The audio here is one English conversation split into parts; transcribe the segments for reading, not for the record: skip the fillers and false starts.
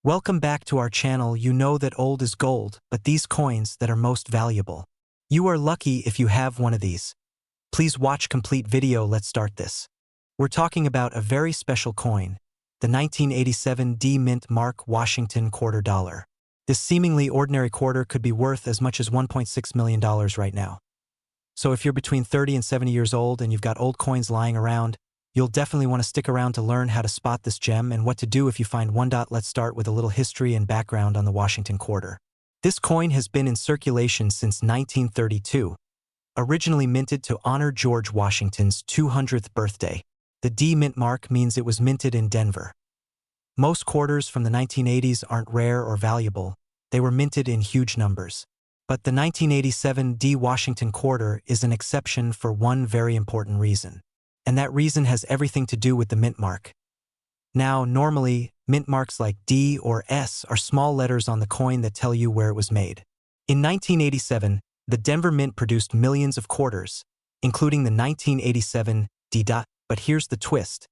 Welcome back to our channel. You know that old is gold, but these coins that are most valuable. You are lucky if you have one of these. Please watch complete video. Let's start this. We're talking about a very special coin, the 1987 D Mint Mark Washington quarter dollar. This seemingly ordinary quarter could be worth as much as $1.6 million right now. So if you're between 30 and 70 years old and you've got old coins lying around, you'll definitely want to stick around to learn how to spot this gem and what to do if you find one. Let's start with a little history and background on the Washington quarter. This coin has been in circulation since 1932, originally minted to honor George Washington's 200th birthday. The D Mint mark means it was minted in Denver. Most quarters from the 1980s aren't rare or valuable. They were minted in huge numbers. But the 1987 D Washington quarter is an exception for one very important reason. And that reason has everything to do with the mint mark. Now, normally, mint marks like D or S are small letters on the coin that tell you where it was made. In 1987, the Denver Mint produced millions of quarters, including the 1987 D. But here's the twist.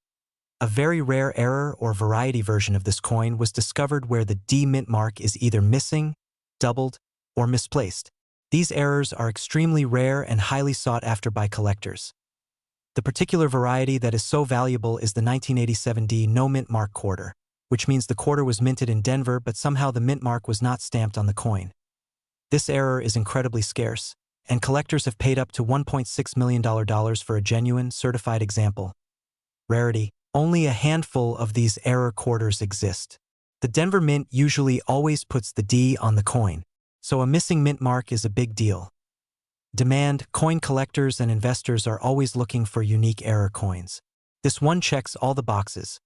A very rare error or variety version of this coin was discovered where the D Mint mark is either missing, doubled, or misplaced. These errors are extremely rare and highly sought after by collectors. The particular variety that is so valuable is the 1987 D No Mint Mark quarter, which means the quarter was minted in Denver but somehow the mint mark was not stamped on the coin. This error is incredibly scarce, and collectors have paid up to $1.6 million for a genuine, certified example. Rarity. Only a handful of these error quarters exist. The Denver Mint usually always puts the D on the coin, so a missing mint mark is a big deal. Demand. Coin collectors and investors are always looking for unique error coins. This one checks all the boxes.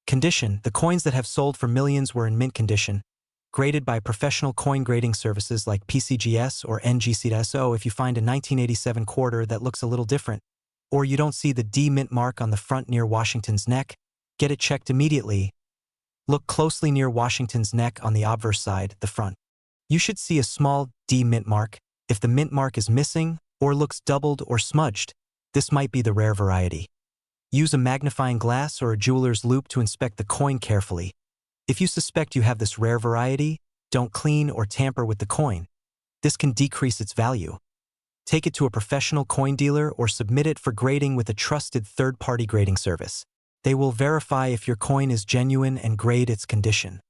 Condition. The coins that have sold for millions were in mint condition, graded by professional coin grading services like PCGS or NGC. If you find a 1987 quarter that looks a little different, or you don't see the D Mint mark on the front near Washington's neck, get it checked immediately. Look closely near Washington's neck on the obverse side, the front. You should see a small D Mint mark. If the mint mark is missing or looks doubled or smudged, this might be the rare variety. Use a magnifying glass or a jeweler's loupe to inspect the coin carefully. If you suspect you have this rare variety, don't clean or tamper with the coin. This can decrease its value. Take it to a professional coin dealer or submit it for grading with a trusted third-party grading service. They will verify if your coin is genuine and grade its condition.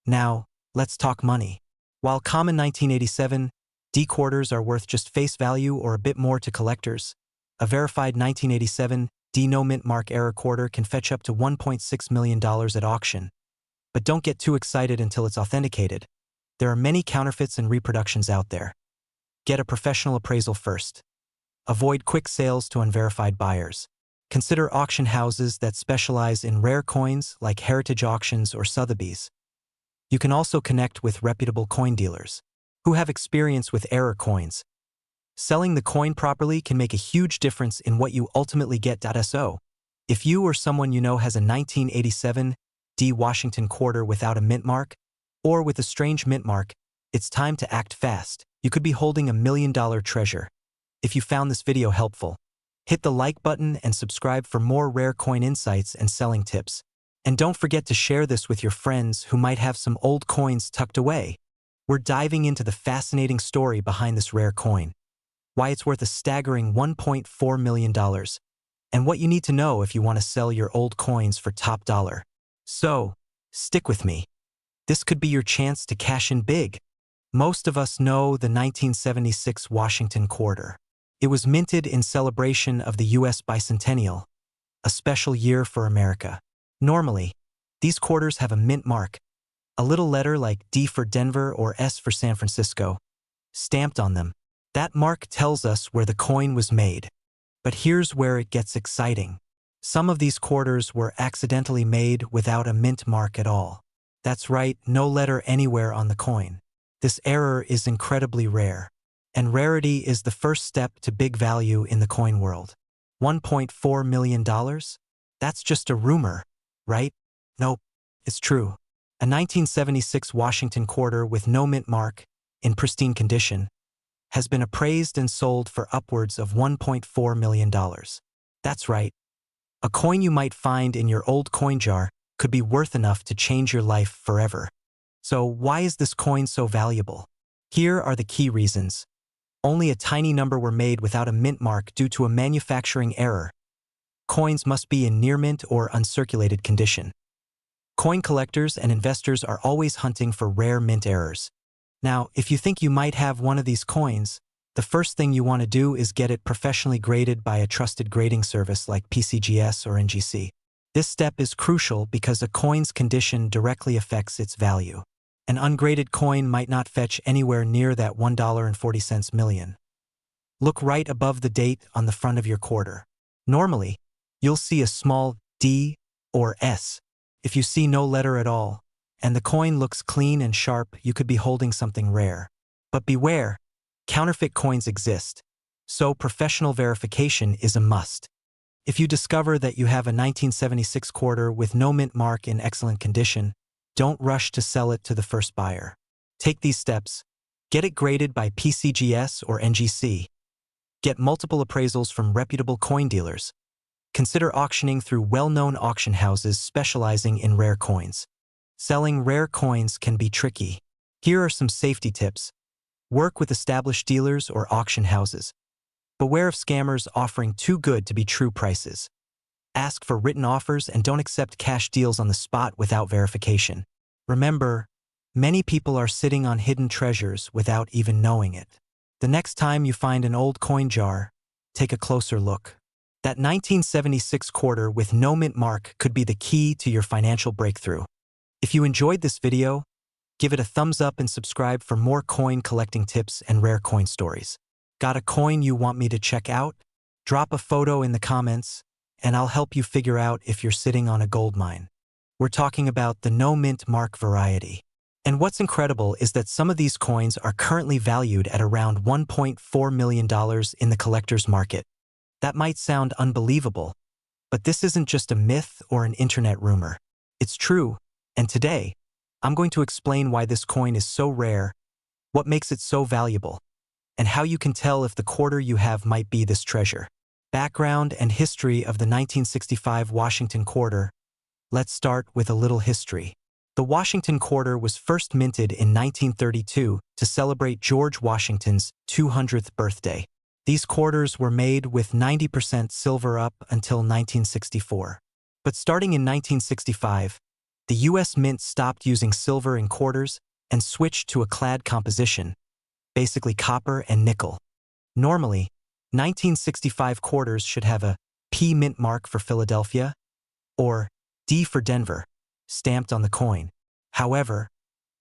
Now, let's talk money. While common 1987 D quarters are worth just face value or a bit more to collectors, a verified 1987 D No Mint Mark error quarter can fetch up to $1.6 million at auction. But don't get too excited until it's authenticated. There are many counterfeits and reproductions out there. Get a professional appraisal first. Avoid quick sales to unverified buyers. Consider auction houses that specialize in rare coins like Heritage Auctions or Sotheby's. You can also connect with reputable coin dealers who have experience with error coins. Selling the coin properly can make a huge difference in what you ultimately get. So, if you or someone you know has a 1987 D Washington quarter without a mint mark, or with a strange mint mark, it's time to act fast. You could be holding $1 million treasure. If you found this video helpful, hit the like button and subscribe for more rare coin insights and selling tips. And don't forget to share this with your friends who might have some old coins tucked away. We're diving into the fascinating story behind this rare coin, why it's worth a staggering $1.4 million, and what you need to know if you want to sell your old coins for top dollar. So, stick with me. This could be your chance to cash in big. Most of us know the 1976 Washington quarter. It was minted in celebration of the U.S. bicentennial, a special year for America. Normally, these quarters have a mint mark, a little letter like D for Denver or S for San Francisco, stamped on them. That mark tells us where the coin was made. But here's where it gets exciting. Some of these quarters were accidentally made without a mint mark at all. That's right, no letter anywhere on the coin. This error is incredibly rare, and rarity is the first step to big value in the coin world. $1.4 million? That's just a rumor, right? Nope, it's true. A 1976 Washington quarter with no mint mark, in pristine condition, has been appraised and sold for upwards of $1.4 million. That's right. A coin you might find in your old coin jar could be worth enough to change your life forever. So why is this coin so valuable? Here are the key reasons. Only a tiny number were made without a mint mark due to a manufacturing error. Coins must be in near mint or uncirculated condition. Coin collectors and investors are always hunting for rare mint errors. Now, if you think you might have one of these coins, the first thing you want to do is get it professionally graded by a trusted grading service like PCGS or NGC. This step is crucial because a coin's condition directly affects its value. An ungraded coin might not fetch anywhere near that $1.40 million. Look right above the date on the front of your quarter. Normally, you'll see a small D or S. If you see no letter at all, and the coin looks clean and sharp, you could be holding something rare. But beware, counterfeit coins exist, so professional verification is a must. If you discover that you have a 1976 quarter with no mint mark in excellent condition, don't rush to sell it to the first buyer. Take these steps. Get it graded by PCGS or NGC. Get multiple appraisals from reputable coin dealers. Consider auctioning through well-known auction houses specializing in rare coins. Selling rare coins can be tricky. Here are some safety tips. Work with established dealers or auction houses. Beware of scammers offering too good to be true prices. Ask for written offers and don't accept cash deals on the spot without verification. Remember, many people are sitting on hidden treasures without even knowing it. The next time you find an old coin jar, take a closer look. That 1976 quarter with no mint mark could be the key to your financial breakthrough. If you enjoyed this video, give it a thumbs up and subscribe for more coin collecting tips and rare coin stories. Got a coin you want me to check out? Drop a photo in the comments, and I'll help you figure out if you're sitting on a gold mine. We're talking about the no mint mark variety. And what's incredible is that some of these coins are currently valued at around $1.4 million in the collector's market. That might sound unbelievable, but this isn't just a myth or an internet rumor. It's true, and today, I'm going to explain why this coin is so rare, what makes it so valuable, and how you can tell if the quarter you have might be this treasure. Background and history of the 1965 Washington quarter. Let's start with a little history. The Washington quarter was first minted in 1932 to celebrate George Washington's 200th birthday. These quarters were made with 90% silver up until 1964. But starting in 1965, the U.S. Mint stopped using silver in quarters and switched to a clad composition, basically copper and nickel. Normally, 1965 quarters should have a P mint mark for Philadelphia or D for Denver stamped on the coin. However,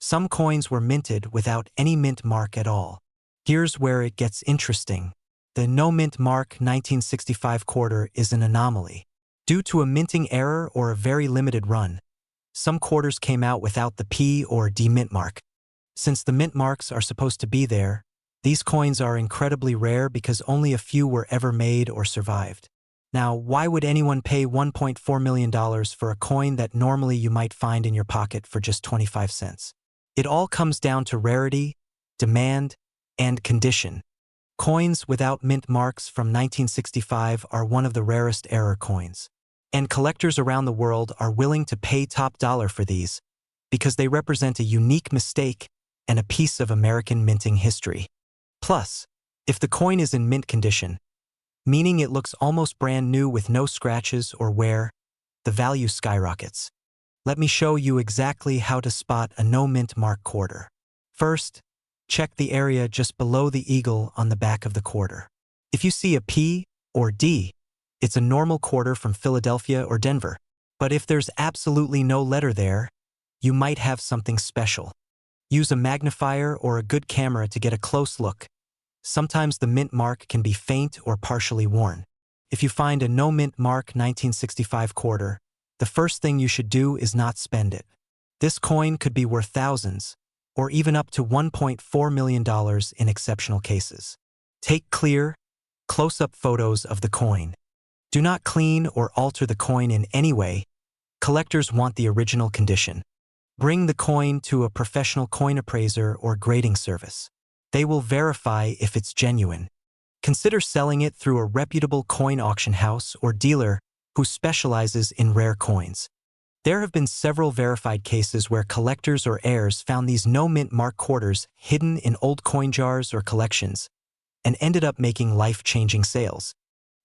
some coins were minted without any mint mark at all. Here's where it gets interesting. The no mint mark 1965 quarter is an anomaly. Due to a minting error or a very limited run, some quarters came out without the P or D mint mark. Since the mint marks are supposed to be there, these coins are incredibly rare because only a few were ever made or survived. Now, why would anyone pay $1.4 million for a coin that normally you might find in your pocket for just 25 cents? It all comes down to rarity, demand, and condition. Coins without mint marks from 1965 are one of the rarest error coins. And collectors around the world are willing to pay top dollar for these because they represent a unique mistake and a piece of American minting history. Plus, if the coin is in mint condition, meaning it looks almost brand new with no scratches or wear, the value skyrockets. Let me show you exactly how to spot a no mint mark quarter. First, check the area just below the eagle on the back of the quarter. If you see a P or D, it's a normal quarter from Philadelphia or Denver. But if there's absolutely no letter there, you might have something special. Use a magnifier or a good camera to get a close look. Sometimes the mint mark can be faint or partially worn. If you find a no mint mark 1965 quarter, the first thing you should do is not spend it. This coin could be worth thousands, or even up to $1.4 million in exceptional cases. Take clear, close-up photos of the coin. Do not clean or alter the coin in any way. Collectors want the original condition. Bring the coin to a professional coin appraiser or grading service. They will verify if it's genuine. Consider selling it through a reputable coin auction house or dealer who specializes in rare coins. There have been several verified cases where collectors or heirs found these no-mint mark quarters hidden in old coin jars or collections and ended up making life-changing sales.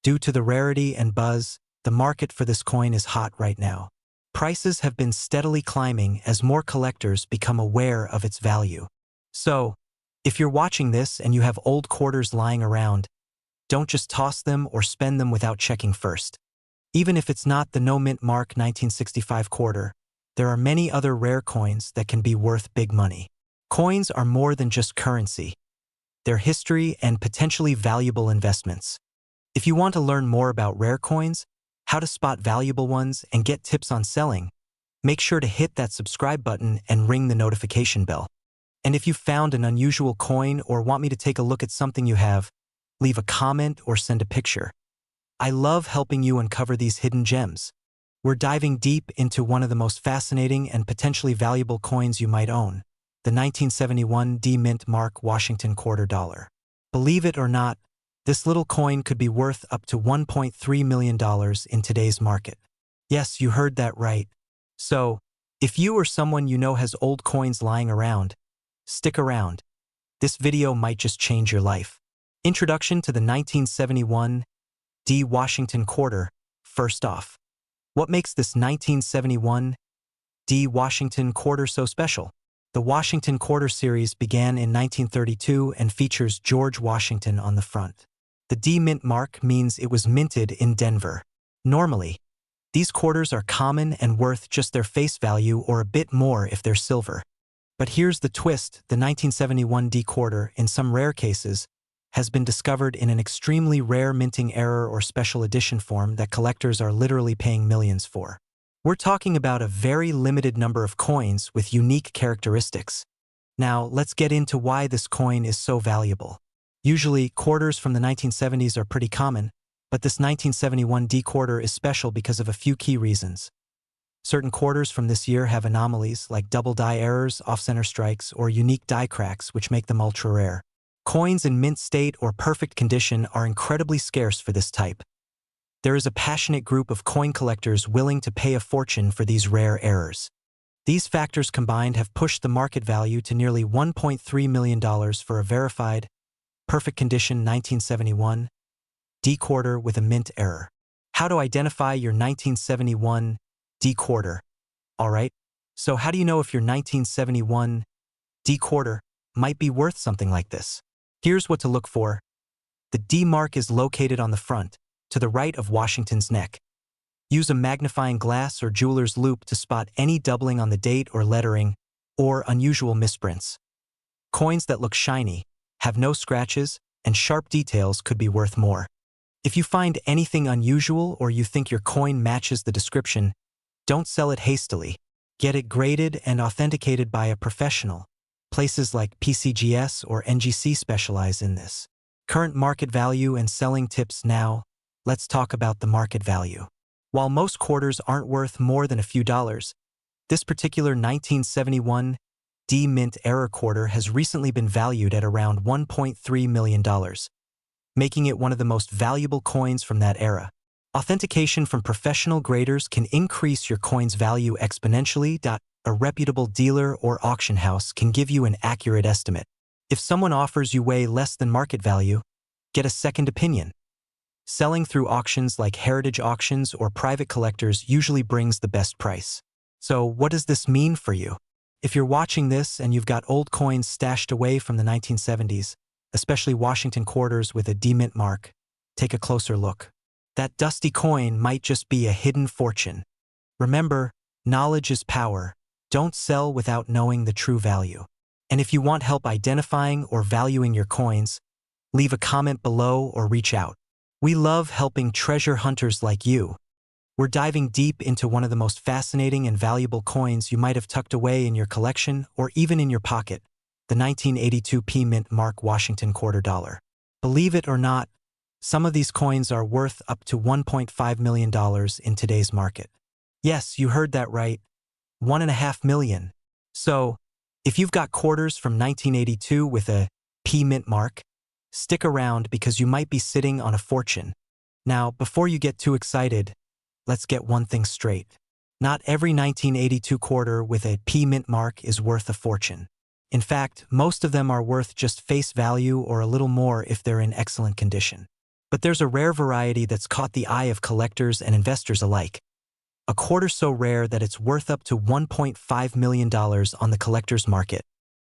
Due to the rarity and buzz, the market for this coin is hot right now. Prices have been steadily climbing as more collectors become aware of its value. So, if you're watching this and you have old quarters lying around, don't just toss them or spend them without checking first. Even if it's not the no-mint mark 1965 quarter, there are many other rare coins that can be worth big money. Coins are more than just currency. They're history and potentially valuable investments. If you want to learn more about rare coins, how to spot valuable ones, and get tips on selling, make sure to hit that subscribe button and ring the notification bell. And if you found an unusual coin or want me to take a look at something you have, leave a comment or send a picture. I love helping you uncover these hidden gems. We're diving deep into one of the most fascinating and potentially valuable coins you might own, the 1971 D-Mint Mark Washington Quarter Dollar. Believe it or not, this little coin could be worth up to $1.3 million in today's market. Yes, you heard that right. So, if you or someone you know has old coins lying around, stick around. This video might just change your life. Introduction to the 1971 D Washington Quarter. First off, what makes this 1971 D Washington Quarter so special? The Washington Quarter series began in 1932 and features George Washington on the front. The D-Mint mark means it was minted in Denver. Normally, these quarters are common and worth just their face value or a bit more if they're silver. But here's the twist: the 1971 D quarter, in some rare cases, has been discovered in an extremely rare minting error or special edition form that collectors are literally paying millions for. We're talking about a very limited number of coins with unique characteristics. Now, let's get into why this coin is so valuable. Usually, quarters from the 1970s are pretty common, but this 1971 D quarter is special because of a few key reasons. Certain quarters from this year have anomalies like double die errors, off-center strikes, or unique die cracks, which make them ultra-rare. Coins in mint state or perfect condition are incredibly scarce for this type. There is a passionate group of coin collectors willing to pay a fortune for these rare errors. These factors combined have pushed the market value to nearly $1.3 million for a verified, perfect condition 1971 D quarter with a mint error. How to identify your 1971 D quarter? Alright, so how do you know if your 1971 D quarter might be worth something like this? Here's what to look for. The D mark is located on the front, to the right of Washington's neck. Use a magnifying glass or jeweler's loupe to spot any doubling on the date or lettering, or unusual misprints. Coins that look shiny, have no scratches, and sharp details could be worth more. If you find anything unusual or you think your coin matches the description, don't sell it hastily. Get it graded and authenticated by a professional. Places like PCGS or NGC specialize in this. Current market value and selling tips. Now, let's talk about the market value. While most quarters aren't worth more than a few dollars, this particular 1971 D-Mint error quarter has recently been valued at around $1.3 million, making it one of the most valuable coins from that era. Authentication from professional graders can increase your coin's value exponentially. A reputable dealer or auction house can give you an accurate estimate. If someone offers you way less than market value, get a second opinion. Selling through auctions like heritage auctions or private collectors usually brings the best price. So what does this mean for you? If you're watching this and you've got old coins stashed away from the 1970s, especially Washington quarters with a D-Mint mark, take a closer look. That dusty coin might just be a hidden fortune. Remember, knowledge is power. Don't sell without knowing the true value. And if you want help identifying or valuing your coins, leave a comment below or reach out. We love helping treasure hunters like you. We're diving deep into one of the most fascinating and valuable coins you might have tucked away in your collection or even in your pocket, the 1982 P-Mint Mark Washington Quarter Dollar. Believe it or not, some of these coins are worth up to $1.5 million in today's market. Yes, you heard that right, $1.5 million. So, if you've got quarters from 1982 with a P-Mint mark, stick around because you might be sitting on a fortune. Now, before you get too excited, let's get one thing straight. Not every 1982 quarter with a P mint mark is worth a fortune. In fact, most of them are worth just face value or a little more if they're in excellent condition. But there's a rare variety that's caught the eye of collectors and investors alike. A quarter so rare that it's worth up to $1.5 million on the collector's market.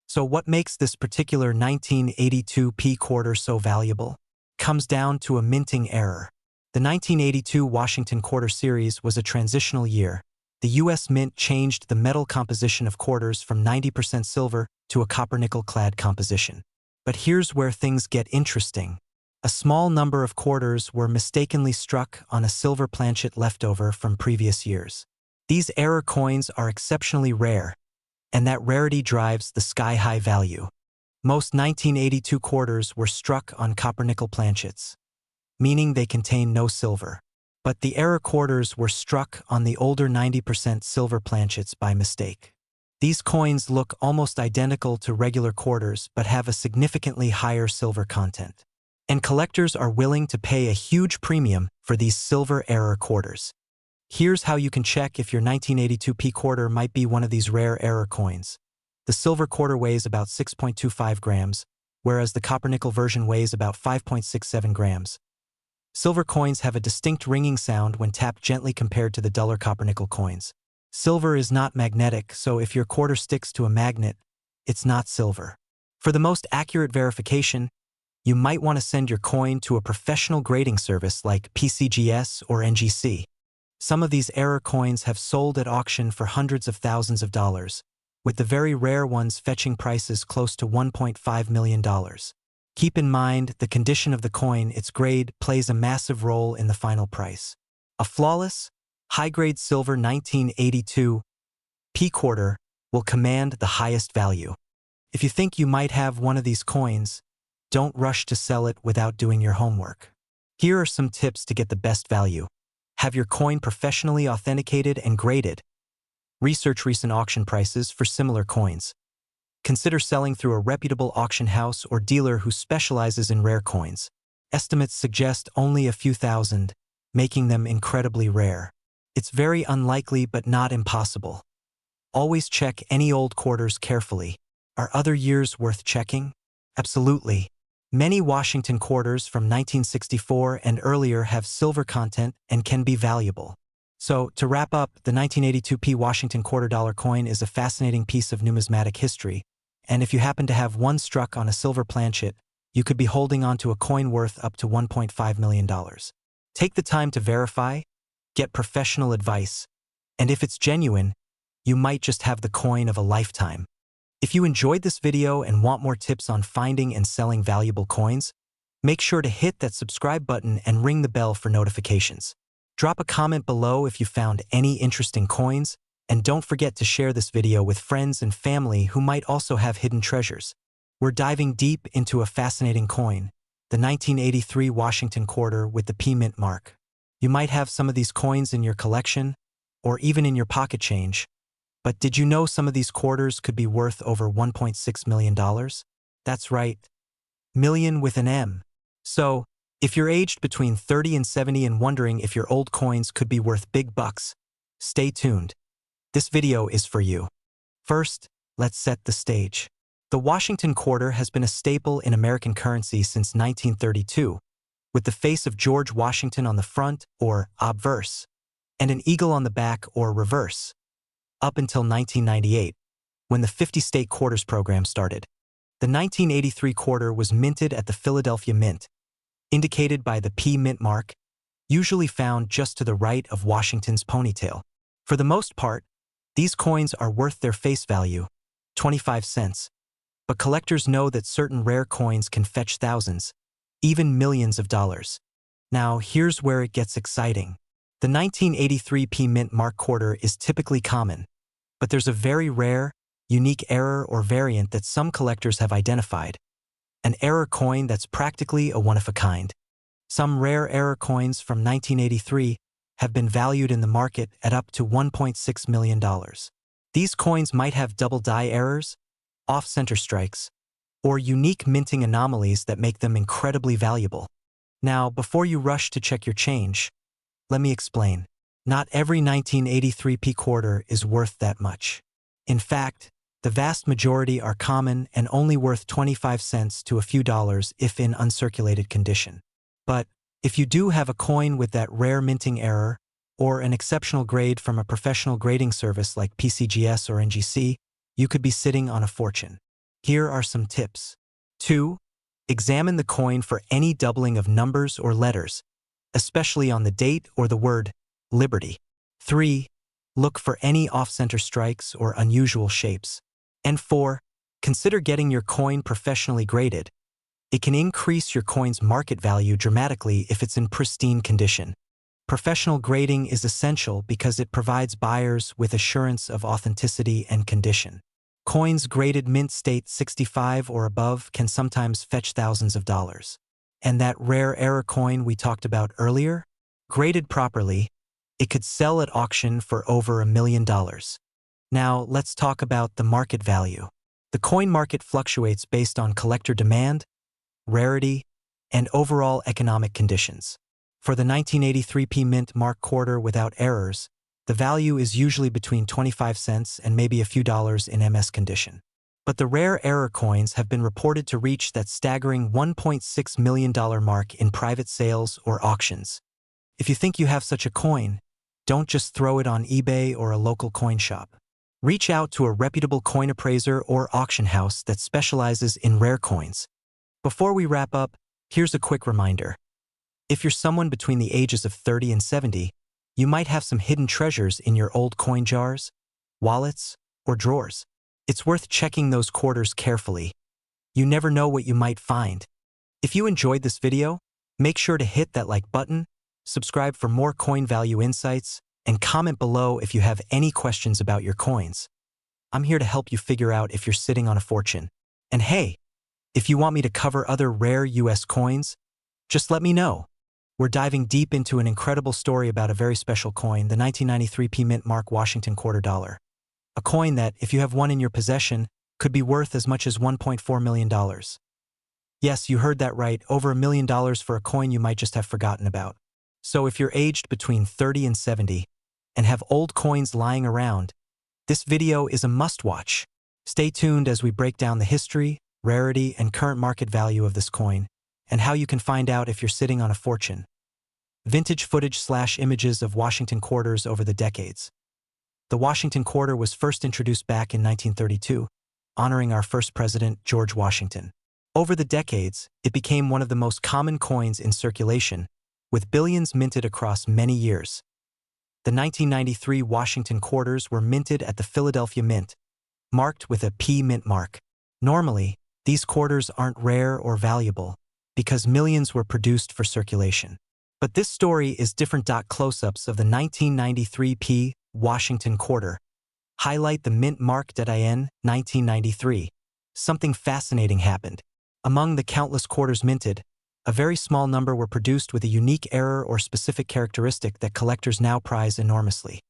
So what makes this particular 1982 P quarter so valuable? Comes down to a minting error. The 1982 Washington Quarter Series was a transitional year. The U.S. Mint changed the metal composition of quarters from 90% silver to a copper-nickel-clad composition. But here's where things get interesting. A small number of quarters were mistakenly struck on a silver planchet leftover from previous years. These error coins are exceptionally rare, and that rarity drives the sky-high value. Most 1982 quarters were struck on copper-nickel planchets, meaning they contain no silver. But the error quarters were struck on the older 90% silver planchets by mistake. These coins look almost identical to regular quarters but have a significantly higher silver content. And collectors are willing to pay a huge premium for these silver error quarters. Here's how you can check if your 1982 P quarter might be one of these rare error coins. The silver quarter weighs about 6.25 grams, whereas the copper-nickel version weighs about 5.67 grams. Silver coins have a distinct ringing sound when tapped gently compared to the duller copper-nickel coins. Silver is not magnetic, so if your quarter sticks to a magnet, it's not silver. For the most accurate verification, you might want to send your coin to a professional grading service like PCGS or NGC. Some of these error coins have sold at auction for hundreds of thousands of dollars, with the very rare ones fetching prices close to $1.5 million. Keep in mind, the condition of the coin, its grade, plays a massive role in the final price. A flawless, high-grade silver 1982 P quarter will command the highest value. If you think you might have one of these coins, don't rush to sell it without doing your homework. Here are some tips to get the best value. Have your coin professionally authenticated and graded. Research recent auction prices for similar coins. Consider selling through a reputable auction house or dealer who specializes in rare coins. Estimates suggest only a few thousand, making them incredibly rare. It's very unlikely but not impossible. Always check any old quarters carefully. Are other years worth checking? Absolutely. Many Washington quarters from 1964 and earlier have silver content and can be valuable. So, to wrap up, the 1982 P Washington quarter dollar coin is a fascinating piece of numismatic history, and if you happen to have one struck on a silver planchet, you could be holding on to a coin worth up to $1.5 million. Take the time to verify, get professional advice, and if it's genuine, you might just have the coin of a lifetime. If you enjoyed this video and want more tips on finding and selling valuable coins, make sure to hit that subscribe button and ring the bell for notifications. Drop a comment below if you found any interesting coins, and don't forget to share this video with friends and family who might also have hidden treasures. We're diving deep into a fascinating coin, the 1983 Washington quarter with the P mint mark. You might have some of these coins in your collection, or even in your pocket change. But did you know some of these quarters could be worth over $1.6 million? That's right, million with an M. So, if you're aged between 30 and 70 and wondering if your old coins could be worth big bucks, stay tuned. This video is for you. First, let's set the stage. The Washington quarter has been a staple in American currency since 1932, with the face of George Washington on the front, or obverse, and an eagle on the back, or reverse, up until 1998, when the 50-state quarters program started. The 1983 quarter was minted at the Philadelphia Mint, indicated by the P mint mark, usually found just to the right of Washington's ponytail. For the most part, these coins are worth their face value, 25 cents. But collectors know that certain rare coins can fetch thousands, even millions of dollars. Now, here's where it gets exciting. The 1983 P mint mark quarter is typically common, but there's a very rare, unique error or variant that some collectors have identified. An error coin that's practically a one-of-a-kind. Some rare error coins from 1983 have been valued in the market at up to $1.6 million. These coins might have double die errors, off-center strikes, or unique minting anomalies that make them incredibly valuable. Now, before you rush to check your change, let me explain. Not every 1983p quarter is worth that much. In fact, the vast majority are common and only worth 25 cents to a few dollars if in uncirculated condition. But if you do have a coin with that rare minting error, or an exceptional grade from a professional grading service like PCGS or NGC, you could be sitting on a fortune. Here are some tips. 2. Examine the coin for any doubling of numbers or letters, especially on the date or the word Liberty. 3. Look for any off-center strikes or unusual shapes. And 4. Consider getting your coin professionally graded. It can increase your coin's market value dramatically if it's in pristine condition. Professional grading is essential because it provides buyers with assurance of authenticity and condition. Coins graded mint state 65 or above can sometimes fetch thousands of dollars. And that rare error coin we talked about earlier? Graded properly, it could sell at auction for over $1 million. Now, let's talk about the market value. The coin market fluctuates based on collector demand, rarity, and overall economic conditions. For the 1983p mint mark quarter without errors, the value is usually between 25 cents and maybe a few dollars in MS condition. But the rare error coins have been reported to reach that staggering $1.6 million mark in private sales or auctions. If you think you have such a coin, don't just throw it on eBay or a local coin shop. Reach out to a reputable coin appraiser or auction house that specializes in rare coins. Before we wrap up, here's a quick reminder. If you're someone between the ages of 30 and 70, you might have some hidden treasures in your old coin jars, wallets, or drawers. It's worth checking those quarters carefully. You never know what you might find. If you enjoyed this video, make sure to hit that like button, subscribe for more coin value insights, and comment below if you have any questions about your coins. I'm here to help you figure out if you're sitting on a fortune. And hey, if you want me to cover other rare US coins, just let me know. We're diving deep into an incredible story about a very special coin, the 1993p mint mark Washington quarter dollar. A coin that, if you have one in your possession, could be worth as much as $1.4 million. Yes, you heard that right, over $1 million for a coin you might just have forgotten about. So if you're aged between 30 and 70 and have old coins lying around, this video is a must-watch. Stay tuned as we break down the history, rarity, and current market value of this coin, and how you can find out if you're sitting on a fortune. Vintage footage/images of Washington quarters over the decades. The Washington quarter was first introduced back in 1932, honoring our first president, George Washington. Over the decades, it became one of the most common coins in circulation, with billions minted across many years. The 1993 Washington quarters were minted at the Philadelphia Mint, marked with a P mint mark. Normally, these quarters aren't rare or valuable, because millions were produced for circulation. But this story is different. Close-ups of the 1993p Washington quarter highlight the mint mark in 1993. Something fascinating happened. Among the countless quarters minted, a very small number were produced with a unique error or specific characteristic that collectors now prize enormously.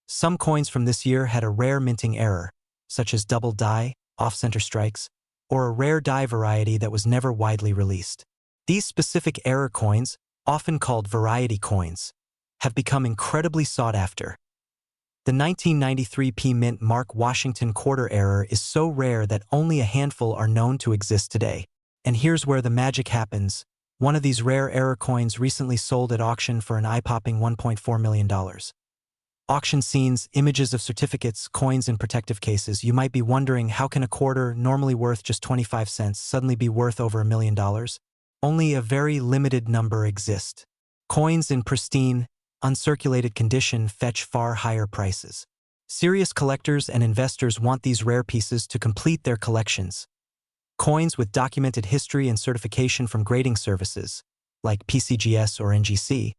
Some coins from this year had a rare minting error, such as double die, off-center strikes, or a rare die variety that was never widely released. These specific error coins, often called variety coins, have become incredibly sought after. The 1993p mint mark Washington quarter error is so rare that only a handful are known to exist today. And here's where the magic happens. One of these rare error coins recently sold at auction for an eye-popping $1.4 million. Auction scenes, images of certificates, coins in protective cases. You might be wondering, how can a quarter, normally worth just 25 cents, suddenly be worth over $1 million? Only a very limited number exist. Coins in pristine, uncirculated condition fetch far higher prices. Serious collectors and investors want these rare pieces to complete their collections. Coins with documented history and certification from grading services, like PCGS or NGC,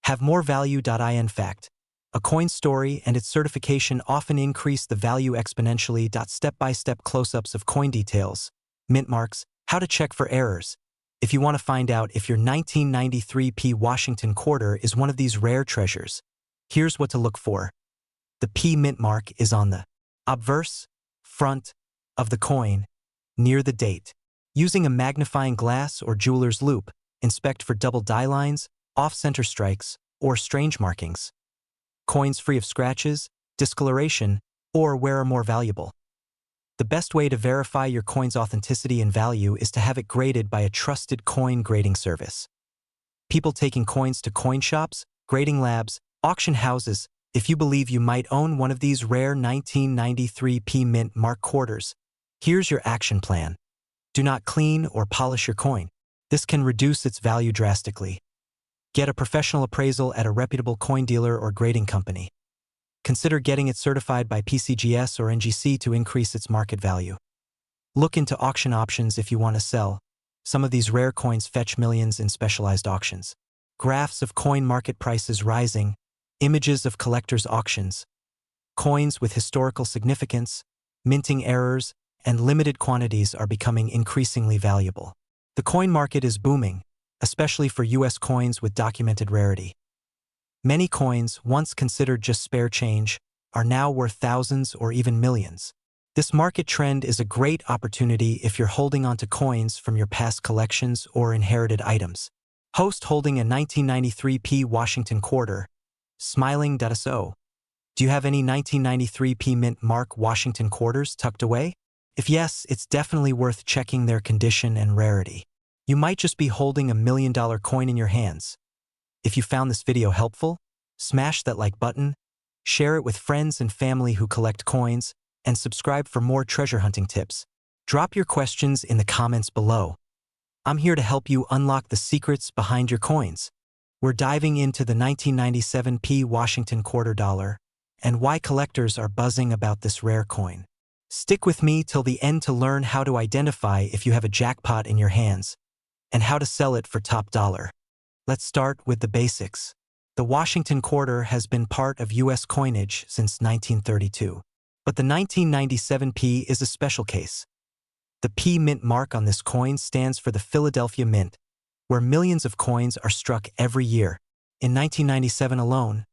have more value. In fact, a coin's story and its certification often increase the value exponentially. Step-by-step close-ups of coin details, mint marks, how to check for errors. If you want to find out if your 1993p Washington quarter is one of these rare treasures, here's what to look for. The P mint mark is on the obverse front of the coin, near the date. Using a magnifying glass or jeweler's loupe, inspect for double die lines, off-center strikes, or strange markings. coins free of scratches, discoloration, or where are more valuable. The best way to verify your coin's authenticity and value is to have it graded by a trusted coin grading service. People taking coins to coin shops, grading labs, auction houses. If you believe you might own one of these rare 1993 P Mint Mark quarters, here's your action plan. Do not clean or polish your coin. This can reduce its value drastically. Get a professional appraisal at a reputable coin dealer or grading company. Consider getting it certified by PCGS or NGC to increase its market value. Look into auction options if you want to sell. Some of these rare coins fetch millions in specialized auctions. Graphs of coin market prices rising, images of collectors' auctions, coins with historical significance, minting errors, and limited quantities are becoming increasingly valuable. The coin market is booming, especially for U.S. coins with documented rarity. Many coins, once considered just spare change, are now worth thousands or even millions. This market trend is a great opportunity if you're holding onto coins from your past collections or inherited items. Host holding a 1993 P Washington quarter, smiling.so. Do you have any 1993 P Mint Mark Washington quarters tucked away? If yes, it's definitely worth checking their condition and rarity. You might just be holding a $1 million coin in your hands. If you found this video helpful, smash that like button, share it with friends and family who collect coins, and subscribe for more treasure hunting tips. Drop your questions in the comments below. I'm here to help you unlock the secrets behind your coins. We're diving into the 1997 P Washington quarter dollar and why collectors are buzzing about this rare coin. Stick with me till the end to learn how to identify if you have a jackpot in your hands and how to sell it for top dollar. Let's start with the basics. The Washington quarter has been part of U.S. coinage since 1932. But the 1997 P is a special case. The P Mint mark on this coin stands for the Philadelphia Mint, where millions of coins are struck every year. In 1997 alone,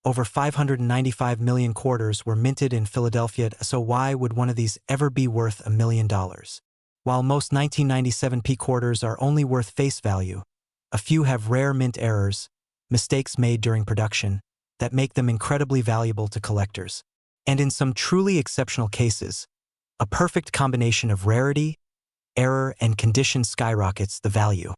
over 595 million quarters were minted in Philadelphia, so why would one of these ever be worth $1 million? While most 1997 P quarters are only worth face value, a few have rare mint errors, mistakes made during production, that make them incredibly valuable to collectors. And in some truly exceptional cases, a perfect combination of rarity, error, and condition skyrockets the value.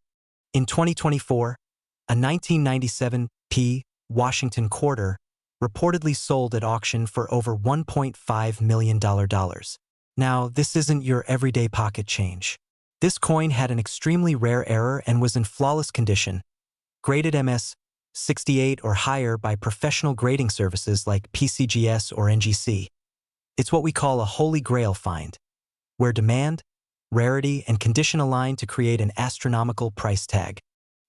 In 2024, a 1997 P Washington quarter reportedly sold at auction for over $1.5 million. Now, this isn't your everyday pocket change. This coin had an extremely rare error and was in flawless condition, graded MS 68 or higher by professional grading services like PCGS or NGC. It's what we call a holy grail find, where demand, rarity, and condition align to create an astronomical price tag.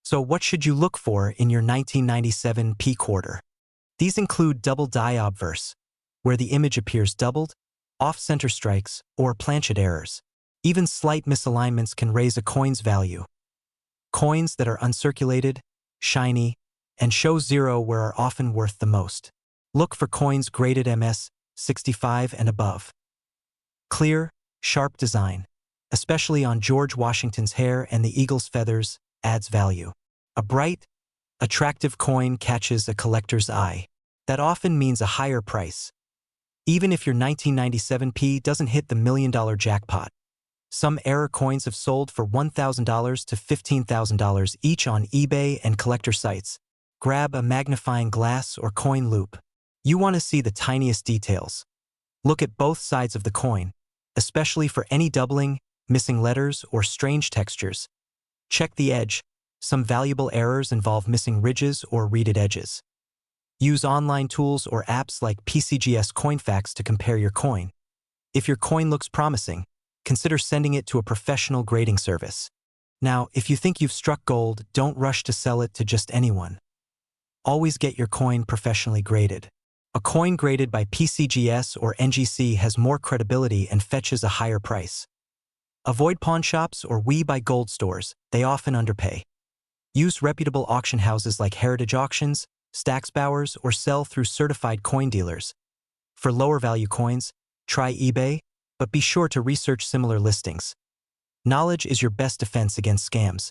So what should you look for in your 1997 P quarter? These include double die obverse, where the image appears doubled, off-center strikes, or planchet errors. Even slight misalignments can raise a coin's value. Coins that are uncirculated, shiny, and show zero where are often worth the most. Look for coins graded MS 65 and above. Clear, sharp design, especially on George Washington's hair and the eagle's feathers, adds value. A bright, attractive coin catches a collector's eye. That often means a higher price. Even if your 1997 P doesn't hit the $1 million jackpot. Some error coins have sold for $1,000 to $15,000 each on eBay and collector sites. Grab a magnifying glass or coin loop. You want to see the tiniest details. Look at both sides of the coin, especially for any doubling, missing letters, or strange textures. Check the edge. Some valuable errors involve missing ridges or reeded edges. Use online tools or apps like PCGS CoinFacts to compare your coin. If your coin looks promising, consider sending it to a professional grading service. Now, if you think you've struck gold, don't rush to sell it to just anyone. Always get your coin professionally graded. A coin graded by PCGS or NGC has more credibility and fetches a higher price. Avoid pawn shops or We Buy Gold stores, they often underpay. Use reputable auction houses like Heritage Auctions, Stax Bowers, or sell through certified coin dealers. For lower value coins, try eBay, but be sure to research similar listings. Knowledge is your best defense against scams.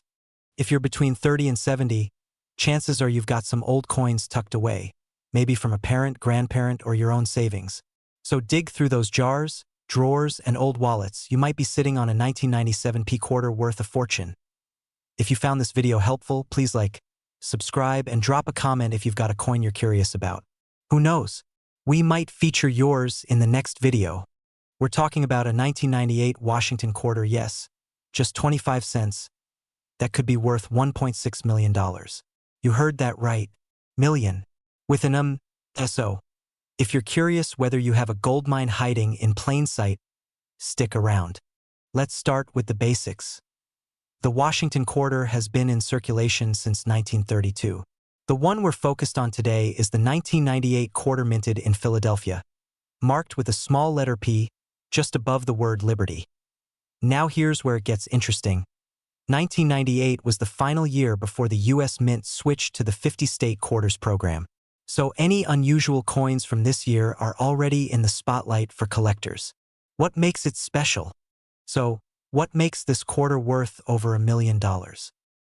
If you're between 30 and 70, chances are you've got some old coins tucked away. maybe from a parent, grandparent, or your own savings. So dig through those jars, drawers, and old wallets. You might be sitting on a 1997 P quarter worth a fortune. If you found this video helpful, please like, subscribe, and drop a comment if you've got a coin you're curious about. Who knows? We might feature yours in the next video. We're talking about a 1998 Washington quarter, yes, just 25 cents. That could be worth $1.6 million. You heard that right. Million. With an S-O. If you're curious whether you have a gold mine hiding in plain sight, stick around. Let's start with the basics. The Washington quarter has been in circulation since 1932. The one we're focused on today is the 1998 quarter minted in Philadelphia, marked with a small letter P just above the word Liberty. Now here's where it gets interesting. 1998 was the final year before the U.S. Mint switched to the 50-state quarters program. So any unusual coins from this year are already in the spotlight for collectors. What makes it special? So, what makes this quarter worth over $1 million?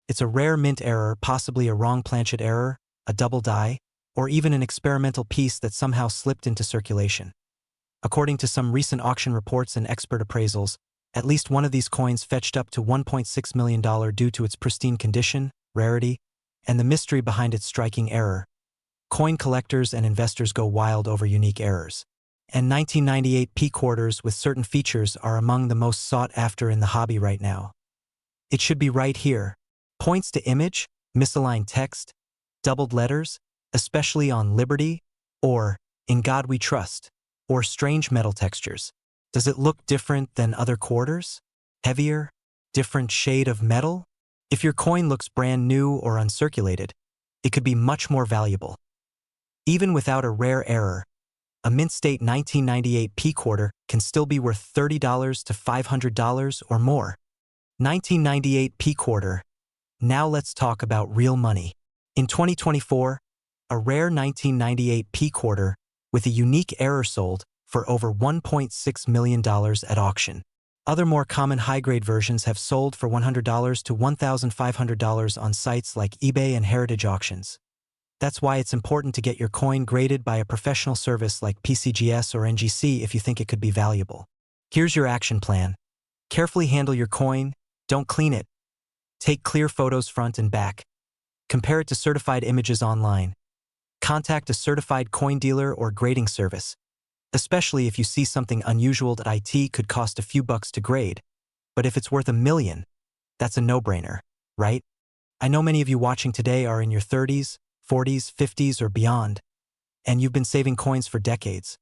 It's a rare mint error, possibly a wrong planchet error, a double die, or even an experimental piece that somehow slipped into circulation. According to some recent auction reports and expert appraisals, at least one of these coins fetched up to $1.6 million due to its pristine condition, rarity, and the mystery behind its striking error. Coin collectors and investors go wild over unique errors. And 1998 P quarters with certain features are among the most sought after in the hobby right now. It should be right here. Points to image, misaligned text, doubled letters, especially on Liberty, or In God We Trust, or strange metal textures. Does it look different than other quarters? Heavier? Different shade of metal? If your coin looks brand new or uncirculated, it could be much more valuable. Even without a rare error, a mint state 1998 P quarter can still be worth $30 to $500 or more. 1998 P quarter. Now let's talk about real money. In 2024, a rare 1998 P quarter with a unique error sold for over $1.6 million at auction. Other more common high-grade versions have sold for $100 to $1,500 on sites like eBay and Heritage Auctions. That's why it's important to get your coin graded by a professional service like PCGS or NGC if you think it could be valuable. Here's your action plan. Carefully handle your coin, don't clean it. Take clear photos front and back. Compare it to certified images online. Contact a certified coin dealer or grading service, especially if you see something unusual that IT could cost a few bucks to grade. But if it's worth $1 million, that's a no-brainer, right? I know many of you watching today are in your 30s, 40s, 50s, or beyond, and you've been saving coins for decades.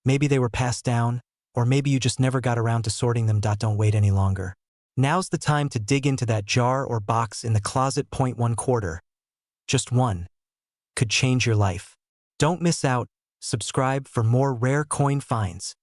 Maybe they were passed down, or maybe you just never got around to sorting them. Don't wait any longer. Now's the time to dig into that jar or box in the closet. Point one quarter. Just one. Could change your life. Don't miss out. Subscribe for more rare coin finds.